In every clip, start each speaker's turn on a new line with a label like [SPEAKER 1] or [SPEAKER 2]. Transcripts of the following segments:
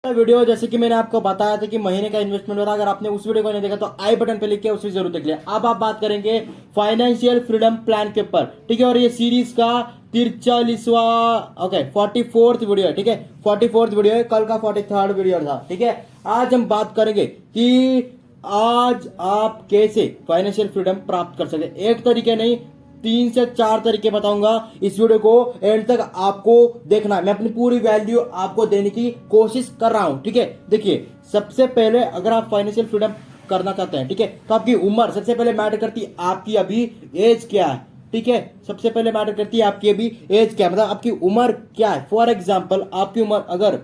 [SPEAKER 1] Video जैसे कि मैंने आपको बताया था कि महीने का इन्वेस्टमेंट हो रहा है। अगर आपने उस वीडियो को नहीं देखा तो आई बटन पे लिख के उसे जरूर देख लिया। अब आप बात करेंगे फाइनेंशियल फ्रीडम प्लान के ऊपर, ठीक है। और ये सीरीज का 43वां ओके 44th वीडियो है, ठीक है। 44th वीडियो है, कल का 43rd वीडियो था, ठीक है। आज हम बात करेंगे कि आज आप कैसे फाइनेंशियल फ्रीडम प्राप्त कर सकते। एक तरीके नहीं, 3 से 4 तरीके बताऊंगा। इस वीडियो को एंड तक आपको देखना है। मैं अपनी पूरी वैल्यू आपको देने की कोशिश कर रहा हूं, ठीक है। देखिए, सबसे पहले अगर आप फाइनेंशियल फ्रीडम करना चाहते हैं, ठीक है, तो आपकी उम्र सबसे पहले मैटर करती है। आपकी अभी एज क्या है, ठीक है। सबसे पहले मैटर करती है आपकी अभी एज क्या है, मतलब आपकी उम्र क्या है। फॉर एग्जाम्पल, आपकी उम्र अगर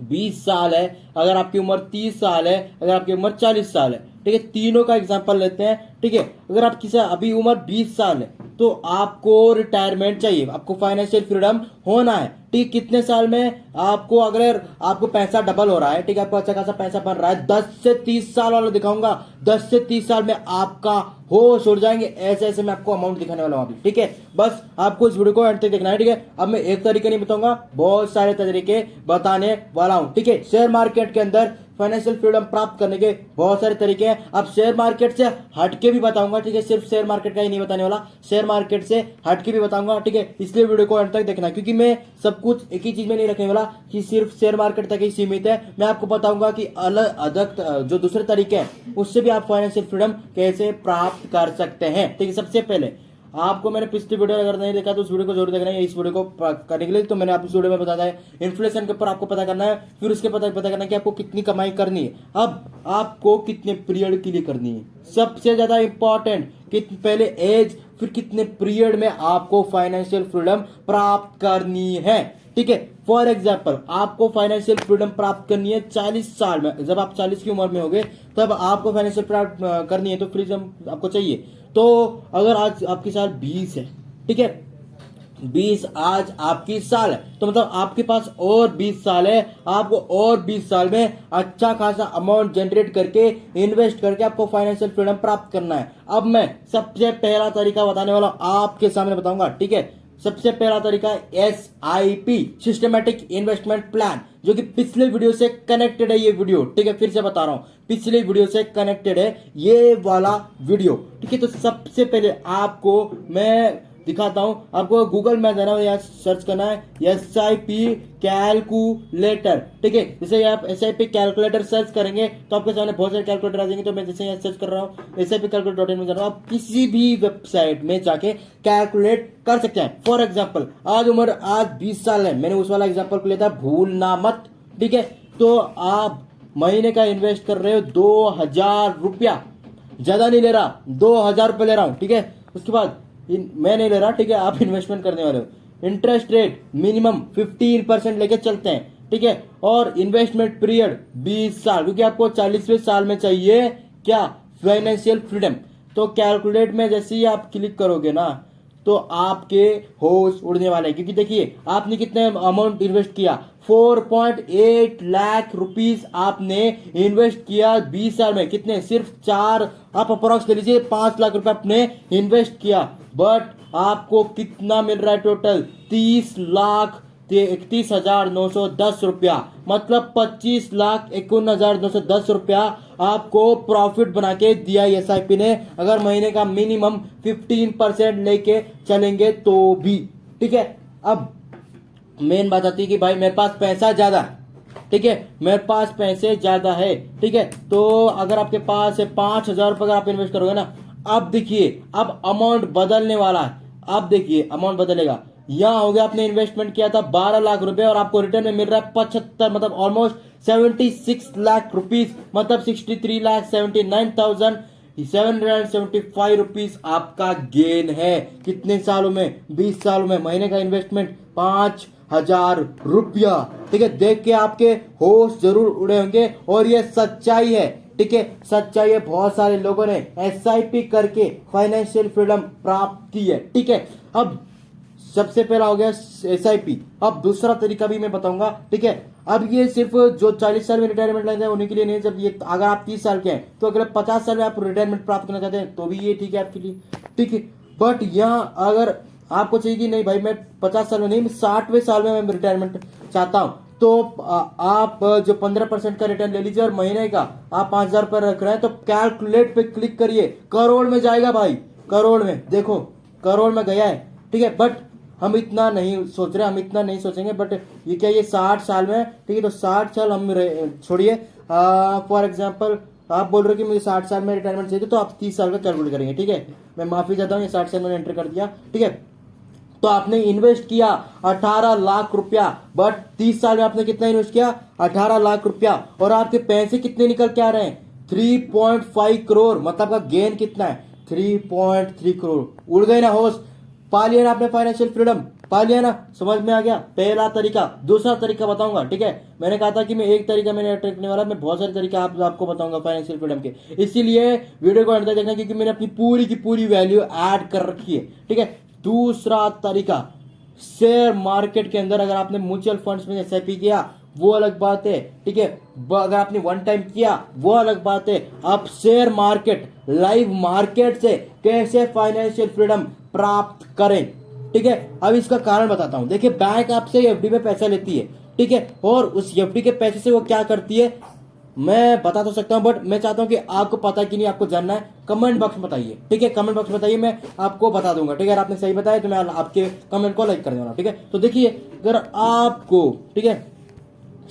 [SPEAKER 1] 20 साल है, अगर आपकी उम्र 30 साल है, अगर आपकी उम्र 40 साल है, ठीक है। तीनों का एग्जांपल लेते हैं, ठीक है। अगर आपकी अभी उम्र 20 साल है तो आपको रिटायरमेंट चाहिए, आपको फाइनेंशियल फ्रीडम होना है, ठीक। कितने साल में आपको, अगर आपको पैसा डबल हो रहा है, ठीक है, आपको अच्छा खासा पैसा बन रहा है, 10 से 30 साल वाला दिखाऊंगा। 10 से 30 साल में आपका होश उड़ जाएंगे। ऐसे ऐसे मैं आपको अमाउंट दिखाने वाला हूं अभी, ठीक है। बस आपको इस वीडियो को एंड तक देखना है, ठीक है। अब मैं एक तरीके नहीं बताऊंगा, बहुत सारे तरीके बताने वाला हूं, ठीक है। शेयर मार्केट के अंदर फाइनेंशियल फ्रीडम प्राप्त करने के बहुत सारे तरीके हैं। अब शेयर मार्केट से हटके भी बताऊंगा, ठीक है। सिर्फ शेयर मार्केट का ही नहीं बताने वाला, शेयर मार्केट से हटके भी बताऊंगा, ठीक है। इसलिए वीडियो को अंत तक देखना, क्योंकि मैं सब कुछ एक ही चीज में नहीं रखने वाला कि सिर्फ शेयर मार्केट तक ही सीमित है। मैं आपको बताऊंगा कि अलग अलग जो दूसरे तरीके हैं उससे भी आप फाइनेंशियल फ्रीडम कैसे प्राप्त कर सकते हैं, ठीक है। सबसे पहले आपको मैंने पिछली वीडियो अगर नहीं देखा तो उस वीडियो को जरूर देखना है। इस वीडियो को करने के लिए तो मैंने आपको इस वीडियो में बताया है इन्फ्लेशन के ऊपर आपको पता करना है, फिर उसके पता करना है कि आपको कितनी कमाई करनी है, अब आपको कितने पीरियड के लिए करनी है। सबसे ज्यादा इंपॉर्टेंट कि पहले एज, फिर कितने पीरियड में आपको फाइनेंशियल फ्रीडम प्राप्त करनी है, ठीक है। फॉर एग्जाम्पल, आपको फाइनेंशियल फ्रीडम प्राप्त करनी है 40 साल में। जब आप 40 की उम्र में होगे तब आपको फाइनेंशियल प्राप्त करनी है, तो फ्रीडम आपको चाहिए। तो अगर आज आपकी साल 20 है, ठीक है, 20 आज आपकी साल है, तो मतलब आपके पास और 20 साल है। आपको और 20 साल में अच्छा खासा अमाउंट जनरेट करके, इन्वेस्ट करके आपको फाइनेंशियल फ्रीडम प्राप्त करना है। अब मैं सबसे पहला तरीका बताने वाला आपके सामने बताऊंगा, ठीक है। सबसे पहला तरीका है SIP, सिस्टमैटिक इन्वेस्टमेंट प्लान, जो कि पिछले वीडियो से कनेक्टेड है ये वीडियो, ठीक है। फिर से बता रहा हूं, पिछले वीडियो से कनेक्टेड है ये वाला वीडियो, ठीक है। तो सबसे पहले आपको मैं दिखाता हूं, आपको गूगल में जाना है, यहाँ सर्च करना है SIP कैलकुलेटर, ठीक है। जैसे आप SIP कैलकुलेटर सर्च करेंगे तो आपके सामने बहुत सारे कैलकुलेटर आ जाएंगे। तो मैं जैसे यहाँ सर्च कर रहा हूँ SIPcalculator.in में जा रहा हूँ, आप किसी भी वेबसाइट में जाके कैलकुलेट कर सकते हैं। फॉर एग्जाम्पल, आज उम्र आज 20 साल है, मैंने उस वाला एग्जाम्पल को लिया था, भूलना मत, ठीक है। तो आप महीने का इन्वेस्ट कर रहे हो 2000 रुपया, ज्यादा नहीं ले रहा, 2000 रुपये ले रहा हूं, ठीक है। उसके बाद मैं नहीं ले रहा, ठीक है, आप इन्वेस्टमेंट करने वाले हो। इंटरेस्ट रेट मिनिमम 15% लेके चलते हैं, ठीक है। और इन्वेस्टमेंट पीरियड 20 साल, क्योंकि आपको 40वें साल में चाहिए क्या, फाइनेंशियल फ्रीडम। तो कैलकुलेट में जैसे ही आप क्लिक करोगे ना तो आपके होश उड़ने वाले हैं, क्योंकि देखिए आपने कितने अमाउंट इन्वेस्ट किया, 4.8 लाख रुपीस आपने इन्वेस्ट किया 20 साल में। कितने, सिर्फ 4, आप अप्रोक्स कर लीजिए 5 लाख रुपए आपने इन्वेस्ट किया, बट आपको कितना मिल रहा है टोटल, 30,31,910 रुपया, मतलब 25,51,910 रुपया आपको प्रॉफिट बना के दिया SIP ने, अगर महीने का मिनिमम 15% लेके चलेंगे तो भी, ठीक है। अब मेन बात आती है कि भाई मेरे पास पैसा ज्यादा है, ठीक है, मेरे पास पैसे ज्यादा है, ठीक है। तो अगर आपके पास 5,000 रुपए अगर आप इन्वेस्ट करोगे ना, अब देखिए अब अमाउंट बदलने वाला है। अब देखिए अमाउंट बदलेगा। यहां हो गया, आपने इन्वेस्टमेंट किया था 12 लाख रुपए और आपको रिटर्न में मिल रहा है 75, मतलब ऑलमोस्ट 76 लाख रुपीज, मतलब 63,79,775 रुपीज आपका गेन है। कितने सालों में, 20 सालों में। महीने का इन्वेस्टमेंट 5,000 रुपया, ठीक है। देख के आपके होश जरूर उड़े होंगे, और ये सच्चाई है, ठीक है, सच्चाई है। बहुत सारे लोगों ने SIP करके फाइनेंशियल फ्रीडम प्राप्त की है, ठीक है। अब सबसे पहला हो गया SIP। अब दूसरा तरीका भी मैं बताऊंगा, ठीक है। अब ये सिर्फ जो 40 साल में रिटायरमेंट लेते हैं उन्हीं के लिए नहीं, जब ये अगर आप 30 साल के हैं तो अगर 50 साल में आप रिटायरमेंट प्राप्त करना चाहते हैं तो भी ये ठीक है आपके लिए, ठीक है। बट यहाँ अगर आपको चाहिए कि नहीं भाई मैं 50 साल में नहीं, मैं 60वें साल में मैं रिटायरमेंट चाहता हूं, तो आप जो 15% का रिटर्न ले लीजिए और महीने का आप 5,000 रुपये रख रहे हैं तो कैलकुलेट पे क्लिक करिए, करोड़ में जाएगा भाई, करोड़ में, देखो करोड़ में गया है। ठीक है, बट हम इतना नहीं सोच रहे, हम इतना नहीं सोचेंगे। बट ये क्या, ये 60 साल में, ठीक है, तो 60 साल हम छोड़िए। फॉर एग्जाम्पल आप बोल रहे हो कि मुझे 60 साल में रिटायरमेंट चाहिए, तो आप 30 साल का कैलकुलेट करेंगे। ठीक है, मैं माफी चाहता हूँ, ये 60 साल मैंने एंटर कर दिया। ठीक है, तो आपने इन्वेस्ट किया 18 लाख रुपया, बट 30 साल में आपने कितना इन्वेस्ट किया, 18 लाख रुपया, और आपके पैसे कितने निकल के आ रहे हैं, 3.5 करोड़। मतलब का गेन कितना है, 3.3 करोड़। उड़ गए ना होश, पा लिया ना आपने फाइनेंशियल फ्रीडम, पा लिया ना, समझ में आ गया पहला तरीका। दूसरा तरीका बताऊंगा। ठीक है, मैंने कहा था कि मैं एक तरीका मैंने अटैकने वाला, मैं बहुत सारे तरीके आपको बताऊंगा फाइनेंशियल फ्रीडम के, इसीलिए वीडियो को अंत तक देखना, क्योंकि मैंने अपनी पूरी की पूरी वैल्यू ऐड कर रखी है। ठीक है, दूसरा तरीका, शेयर मार्केट के अंदर अगर आपने म्यूचुअल फंड्स में एसआईपी किया वो अलग बात है। ठीक है, अगर आपने वन टाइम किया वो अलग बात है। आप शेयर मार्केट, लाइव मार्केट से कैसे फाइनेंशियल फ्रीडम प्राप्त करें। ठीक है, अब इसका कारण बताता हूं। देखिए, बैंक आपसे एफडी में पैसा लेती है, ठीक है, और उस एफडी के पैसे से वो क्या करती है मैं बता तो सकता हूं, बट मैं चाहता हूं कि आपको पता कि नहीं, आपको जानना है, कमेंट बॉक्स में बताइए। ठीक है, कमेंट बॉक्स में बताइए, मैं आपको बता दूंगा। ठीक है, अगर आपने सही बताया तो मैं आपके कमेंट को लाइक कर दूंगा। ठीक है, तो देखिए, अगर आपको, ठीक है,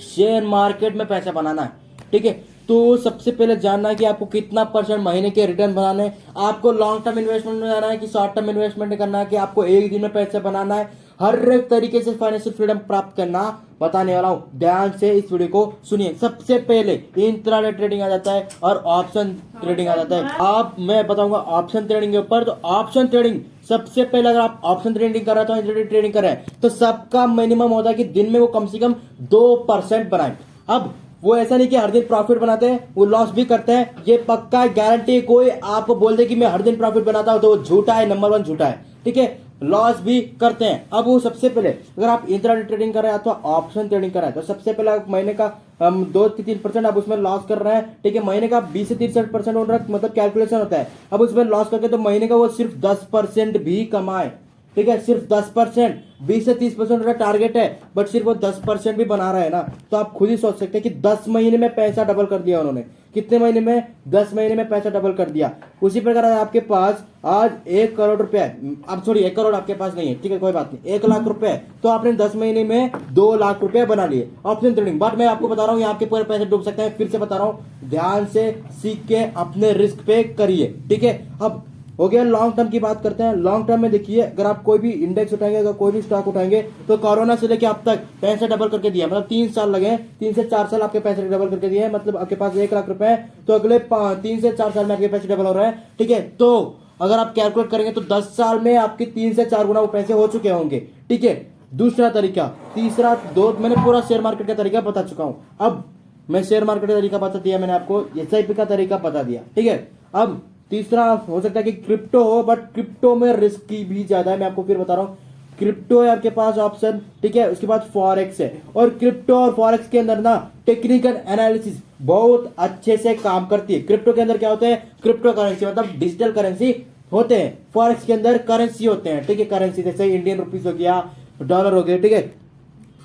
[SPEAKER 1] शेयर मार्केट में पैसा बनाना है, ठीक है, तो सबसे पहले जानना है कि आपको कितना % महीने के रिटर्न बनाने हैं। आपको लॉन्ग टर्म इन्वेस्टमेंट में जाना है कि शॉर्ट टर्म इन्वेस्टमेंट करना है, कि आपको एक दिन में पैसे बनाना है। हर एक तरीके से फाइनेंशियल फ्रीडम प्राप्त करना बताने वाला हूं, ध्यान से इस वीडियो को सुनिए। सबसे पहले इंट्राडे ट्रेडिंग आ जाता है और ऑप्शन ट्रेडिंग आ जाता है। आप, मैं बताऊंगा ऑप्शन ट्रेडिंग के ऊपर। तो ऑप्शन ट्रेडिंग सबसे पहले, अगर आप ऑप्शन ट्रेडिंग कर रहे हैं तो इंट्राडे ट्रेडिंग कर रहे हैं तो सबका मिनिमम होता है कि दिन में वो कम से कम 2% बनाए। अब वो ऐसा नहीं कि हर दिन प्रॉफिट बनाते हैं, वो लॉस भी करते हैं, ये पक्का गारंटी। कोई आपको बोल दे कि मैं हर दिन प्रॉफिट बनाता हूं तो वो झूठा है, नंबर 1 झूठा है। ठीक है, लॉस भी करते हैं। अब वो सबसे पहले, अगर आप इंट्राडे ट्रेडिंग कर रहे हैं अथवा ऑप्शन ट्रेडिंग कर रहे हैं तो सबसे पहले आप महीने का 2-3% आप उसमें लॉस कर रहे हैं। ठीक है, महीने का 20 से 30% हो रहा है, मतलब कैलकुलेशन होता है। अब उसमें लॉस करके तो महीने का वो सिर्फ 10% भी कमाए। ठीक है, सिर्फ 10%, 20 से 30% का टारगेट है, बट सिर्फ वो 10% भी बना रहा है ना, तो आप खुद ही सोच सकते हैं कि 10 महीने में पैसा डबल कर दिया उन्होंने। कितने महीने में, 10 महीने में पैसा डबल कर दिया। उसी प्रकार आपके पास आज 1 करोड़ रुपए है, अब छोड़िए 1 करोड़ आपके पास नहीं है, ठीक है, कोई बात नहीं, 1 लाख रुपए है, तो आपने 10 महीने में 2 लाख रुपए बना लिए ऑप्शन ट्रेडिंग। बट मैं आपको बता रहा हूँ, आपके पूरे पैसे डूब सकते हैं। फिर से बता रहा हूँ, ध्यान से सीख के अपने रिस्क पे करिए। ठीक है, अब हो गया लॉन्ग टर्म की बात करते हैं। लॉन्ग टर्म में देखिए, अगर आप कोई भी इंडेक्स उठाएंगे, अगर कोई भी स्टॉक उठाएंगे तो कोरोना से लेके अब तक पैसे डबल करके दिया, मतलब 3 साल लगे, 3 से 4 साल आपके पैसे डबल करके दिए, मतलब आपके पास 1 लाख रुपए है तो अगले 3 से 4 साल में आपके पैसे डबल हो रहे हैं। ठीक है, तो अगर आप कैलकुलेट करेंगे तो 10 साल में आपके 3 से 4 गुना वो पैसे हो चुके होंगे। ठीक है, दूसरा तरीका, तीसरा, दो, मैंने पूरा शेयर मार्केट का तरीका बता चुका हूं। अब मैं शेयर मार्केट का तरीका बता दिया, मैंने आपको एसआईपी का तरीका बता दिया। ठीक है, अब तीसरा हो सकता है कि क्रिप्टो हो, बट क्रिप्टो में रिस्क की भी ज्यादा है, मैं आपको फिर बता रहा हूं। क्रिप्टो है आपके पास ऑप्शन, ठीक है, उसके बाद फॉरेक्स है, और क्रिप्टो और फॉरेक्स के अंदर ना टेक्निकल एनालिसिस बहुत अच्छे से काम करती है। क्रिप्टो के अंदर क्या होते हैं, क्रिप्टो करेंसी मतलब डिजिटल करेंसी होते हैं, फॉरेक्स के अंदर करेंसी होते हैं। ठीक है, करेंसी जैसे इंडियन रुपीज हो गया, डॉलर हो गया, ठीक है,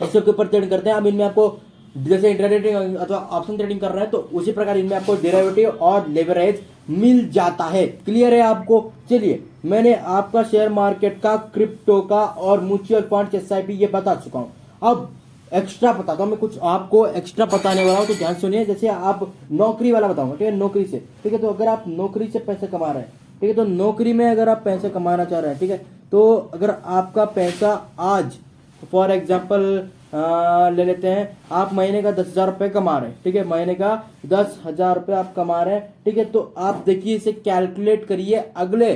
[SPEAKER 1] इसके ऊपर ट्रेडिंग करते हैं। अब इनमें आपको जैसे इंट्राडे ट्रेडिंग अथवा ऑप्शन ट्रेडिंग कर रहे हैं तो उसी प्रकार इनमें आपको डेरिवेटिव और लेवरेज मिल जाता है। क्लियर है आपको? चलिए, मैंने आपका शेयर मार्केट का, क्रिप्टो का और म्यूचुअल फंड एसआईपी ये बता चुका हूं। अब एक्स्ट्रा बताता हूं, मैं कुछ आपको एक्स्ट्रा बताने वाला हूं, तो ध्यान सुनिए। जैसे आप नौकरी वाला बताऊंगा, ठीक है, नौकरी से, ठीक है, तो अगर आप नौकरी से पैसे कमा रहे हैं, ठीक है, तो नौकरी में अगर आप पैसे कमाना चाह रहे हैं, ठीक है, तो अगर आपका पैसा आज फॉर एग्जाम्पल ले लेते हैं, आप महीने का 10,000 रुपये कमा रहे हैं, ठीक है, महीने का 10,000 रुपये आप कमा रहे हैं, ठीक है, तो आप देखिए इसे कैलकुलेट करिए अगले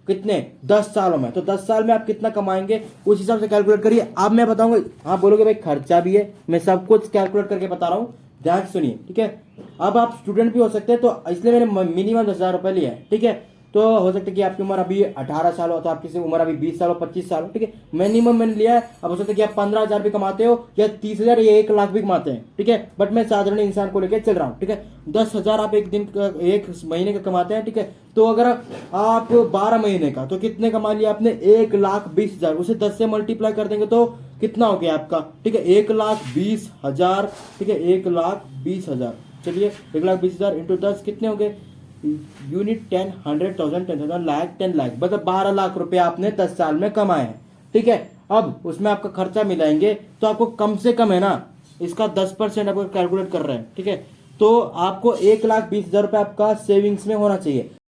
[SPEAKER 1] कितने 10 सालों में, तो 10 साल में आप कितना कमाएंगे उस हिसाब से कैलकुलेट करिए। अब मैं बताऊंगा, आप बोलोगे भाई खर्चा भी है, मैं सब कुछ कैलकुलेट करके बता रहा हूँ, ध्यान से सुनिए। ठीक है, अब आप स्टूडेंट भी हो सकते हैं, तो इसलिए मैंने मिनिमम 10,000 रुपये लिया है। ठीक है, तो हो सकता है कि आपकी उम्र अभी 18 साल हो, तो आपकी उम्र अभी 20 साल हो, 25 साल हो, ठीक है, मिनिमम मैंने लिया है। अब हो सकता है कि आप 15,000 भी कमाते हो या 30,000 या 1 लाख भी कमाते हैं, ठीक है, बट मैं साधारण इंसान को लेकर चल रहा हूँ। ठीक है, 10,000 आप एक दिन का, एक महीने का कमाते हैं, ठीक है, तो अगर आप 12 महीने का, तो कितने कमा लिया आपने, 1,20,000, उसे 10 से मल्टीप्लाई कर देंगे तो कितना हो गया आपका, ठीक है 1,20,000, ठीक है 1,20,000, चलिए 1,20,000 इंटू 10 कितने हो गए, यूनिट 10, 100,000, 10,000, लाख, 10 लाख, मतलब 12 लाख रुपए आपने 10 साल में कमाए हैं, ठीक है। अब उसमें आपका खर्चा मिलाएंगे तो आपको कम से कम है ना, इसका 10% आपको कैलकुलेट कर रहे हैं, ठीक है, तो आपको 1,20,000 रुपए आपका सेविंग्स में होना चाहिए।